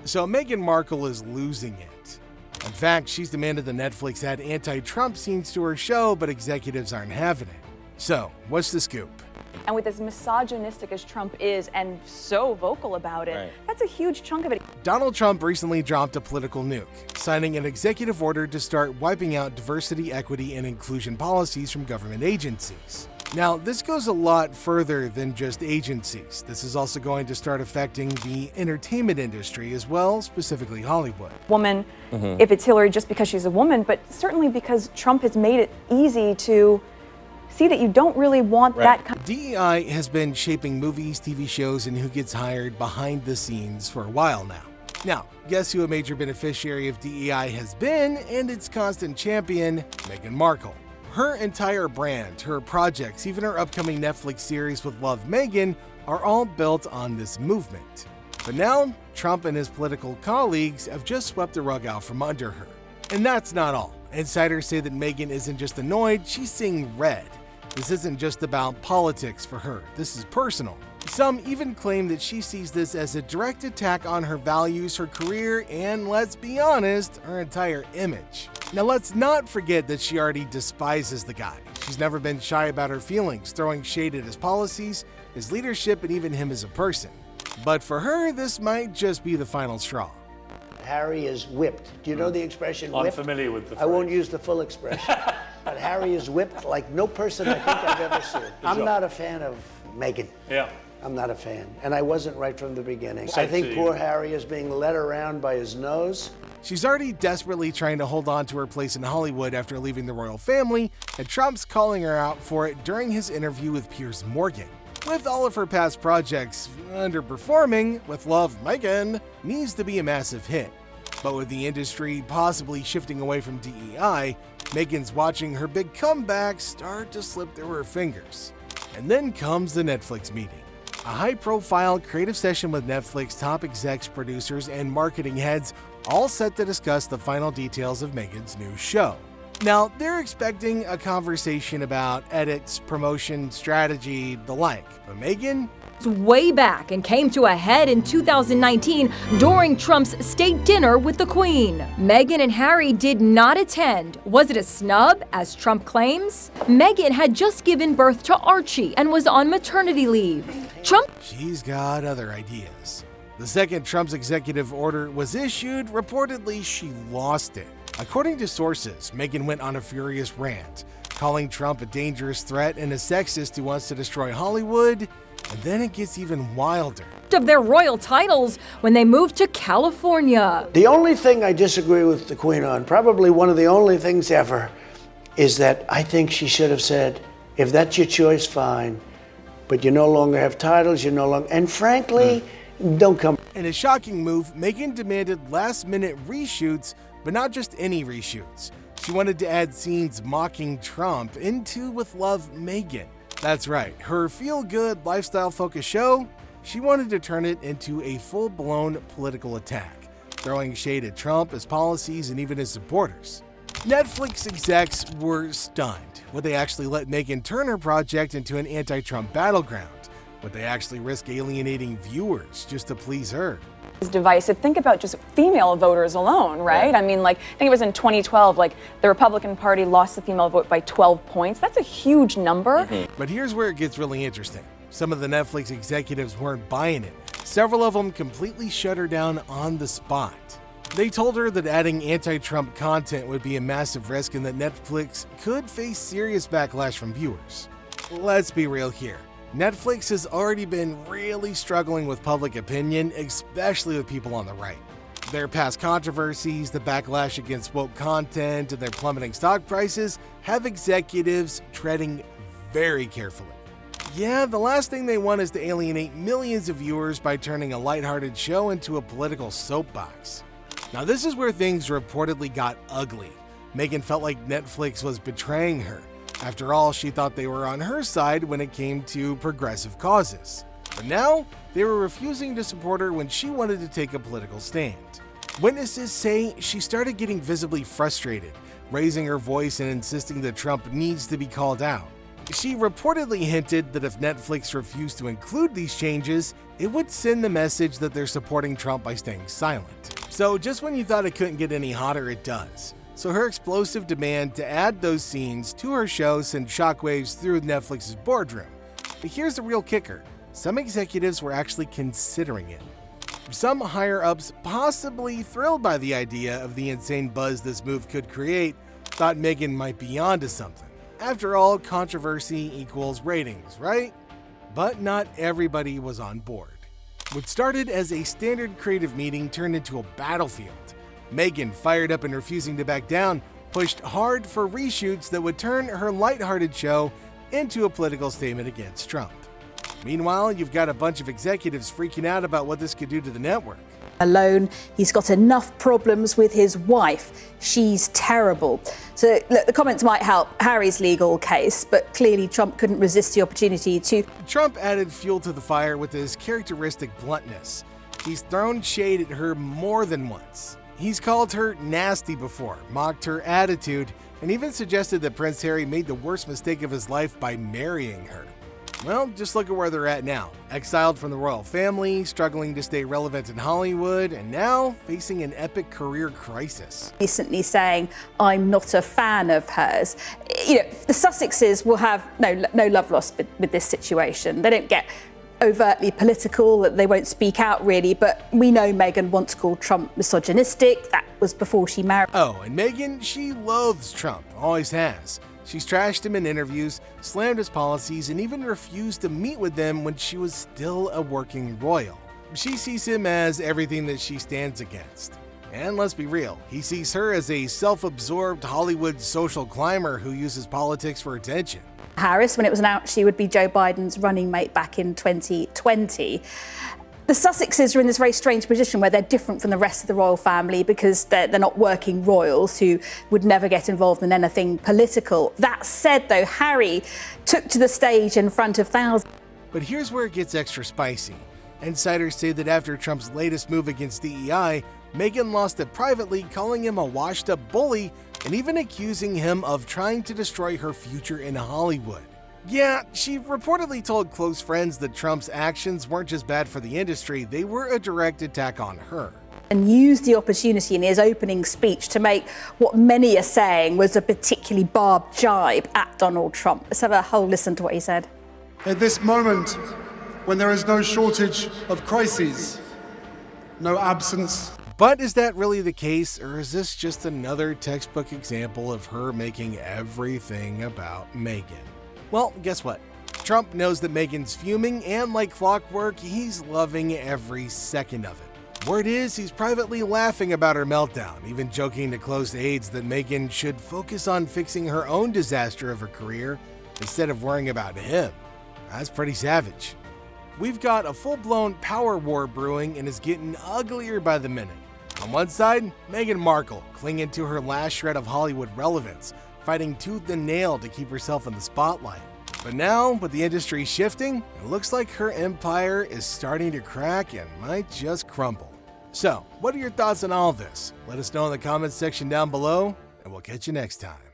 So Meghan Markle is losing it. In fact, she's demanded that Netflix add anti-Trump scenes to her show, but executives aren't having it. So, what's the scoop? And with as misogynistic as Trump is and so vocal about it, That's a huge chunk of it. Donald Trump recently dropped a political nuke, signing an executive order to start wiping out diversity, equity, and inclusion policies from government agencies. Now, this goes a lot further than just agencies. This is also going to start affecting the entertainment industry as well, specifically Hollywood. Woman, if it's Hillary just because she's a woman, but certainly because Trump has made it easy to see that you don't really want that kind of... DEI has been shaping movies, TV shows, and who gets hired behind the scenes for a while now. Now, guess who a major beneficiary of DEI has been, and its constant champion, Meghan Markle. Her entire brand, her projects, even her upcoming Netflix series with Love Meghan are all built on this movement. But now, Trump and his political colleagues have just swept the rug out from under her. And that's not all. Insiders say that Meghan isn't just annoyed, she's seeing red. This isn't just about politics for her, this is personal. Some even claim that she sees this as a direct attack on her values, her career, and let's be honest, her entire image. Now let's not forget that she already despises the guy. She's never been shy about her feelings, throwing shade at his policies, his leadership, and even him as a person. But for her, this might just be the final straw. Harry is whipped. Do you know the expression whipped? I'm familiar with the phrase. I won't use the full expression. But Harry is whipped like no person I think I've ever seen. I'm not a fan of Meghan. Yeah. I'm not a fan. And I wasn't right from the beginning. Same I think to you. poor Harry is being led around by his nose. She's already desperately trying to hold on to her place in Hollywood after leaving the royal family, and Trump's calling her out for it during his interview with Piers Morgan. With all of her past projects underperforming, with Love Meghan needs to be a massive hit. But with the industry possibly shifting away from DEI, Meghan's watching her big comeback start to slip through her fingers. And then comes the Netflix meeting. A high-profile creative session with Netflix top execs, producers, and marketing heads, all set to discuss the final details of Meghan's new show. Now, they're expecting a conversation about edits, promotion, strategy, the like. But Meghan? Way back and came to a head in 2019 during Trump's state dinner with the Queen. Meghan and Harry did not attend. Was it a snub, as Trump claims? Meghan had just given birth to Archie and was on maternity leave. She's got other ideas. The second Trump's executive order was issued, reportedly she lost it. According to sources, Meghan went on a furious rant, calling Trump a dangerous threat and a sexist who wants to destroy Hollywood. And then it gets even wilder. Of their royal titles when they moved to California. The only thing I disagree with the Queen on, probably one of the only things ever, is that I think she should have said, if that's your choice, fine. But you no longer have titles, you no longer, and frankly, don't come. In a shocking move, Meghan demanded last-minute reshoots, but not just any reshoots. She wanted to add scenes mocking Trump into With Love Meghan. That's right, her feel-good, lifestyle-focused show, she wanted to turn it into a full-blown political attack, throwing shade at Trump, his policies, and even his supporters. Netflix execs were stunned. Would they actually let Meghan turn her project into an anti-Trump battleground? Would they actually risk alienating viewers just to please her? Is divisive. Think about just female voters alone, right? I mean, like, I think it was in 2012, like, the Republican Party lost the female vote by 12 points. That's a huge number. But here's where it gets really interesting. Some of the Netflix executives weren't buying it. Several of them completely shut her down on the spot. They told her that adding anti-Trump content would be a massive risk and that Netflix could face serious backlash from viewers. Let's be real here. Netflix has already been really struggling with public opinion, especially with people on the right. Their past controversies, the backlash against woke content, and their plummeting stock prices have executives treading very carefully. Yeah, the last thing they want is to alienate millions of viewers by turning a lighthearted show into a political soapbox. Now, this is where things reportedly got ugly. Meghan felt like Netflix was betraying her. After all, she thought they were on her side when it came to progressive causes. But now, they were refusing to support her when she wanted to take a political stand. Witnesses say she started getting visibly frustrated, raising her voice and insisting that Trump needs to be called out. She reportedly hinted that if Netflix refused to include these changes, it would send the message that they're supporting Trump by staying silent. So just when you thought it couldn't get any hotter, it does. So her explosive demand to add those scenes to her show sent shockwaves through Netflix's boardroom. But here's the real kicker. Some executives were actually considering it. Some higher-ups, possibly thrilled by the idea of the insane buzz this move could create, thought Meghan might be onto something. After all, controversy equals ratings, right? But not everybody was on board. What started as a standard creative meeting turned into a battlefield. Meghan, fired up and refusing to back down, pushed hard for reshoots that would turn her lighthearted show into a political statement against Trump. Meanwhile, you've got a bunch of executives freaking out about what this could do to the network. Alone, he's got enough problems with his wife. She's terrible. So look, the comments might help Harry's legal case, but clearly Trump couldn't resist the opportunity to. Trump added fuel to the fire with his characteristic bluntness. He's thrown shade at her more than once. He's called her nasty before, mocked her attitude, and even suggested that Prince Harry made the worst mistake of his life by marrying her. Well, just look at where they're at now. Exiled from the royal family, struggling to stay relevant in Hollywood, and now facing an epic career crisis. Recently saying, I'm not a fan of hers. You know, the Sussexes will have no love lost with this situation. They don't get overtly political, they won't speak out really, but we know Meghan once called Trump misogynistic. That was before she married. Oh, and Meghan, she loathes Trump, always has. She's trashed him in interviews, slammed his policies, and even refused to meet with them when she was still a working royal. She sees him as everything that she stands against. And let's be real, he sees her as a self-absorbed Hollywood social climber who uses politics for attention. Harris, when it was announced she would be Joe Biden's running mate back in 2020. The Sussexes are in this very strange position where they're different from the rest of the royal family because they're not working royals who would never get involved in anything political. That said, though, Harry took to the stage in front of thousands. But here's where it gets extra spicy. Insiders say that after Trump's latest move against DEI, Meghan lost it privately, calling him a washed-up bully and even accusing him of trying to destroy her future in Hollywood. Yeah, she reportedly told close friends that Trump's actions weren't just bad for the industry, they were a direct attack on her. And used the opportunity in his opening speech to make what many are saying was a particularly barbed jibe at Donald Trump. Let's have a whole listen to what he said. At this moment, when there is no shortage of crises, no absence. But is that really the case, or is this just another textbook example of her making everything about Meghan? Well, guess what? Trump knows that Meghan's fuming, and like clockwork, he's loving every second of it. Word is, he's privately laughing about her meltdown, even joking to close aides that Meghan should focus on fixing her own disaster of her career instead of worrying about him. That's pretty savage. We've got a full-blown power war brewing, and it's getting uglier by the minute. On one side, Meghan Markle, clinging to her last shred of Hollywood relevance, fighting tooth and nail to keep herself in the spotlight. But now, with the industry shifting, it looks like her empire is starting to crack and might just crumble. So, what are your thoughts on all this? Let us know in the comments section down below, and we'll catch you next time.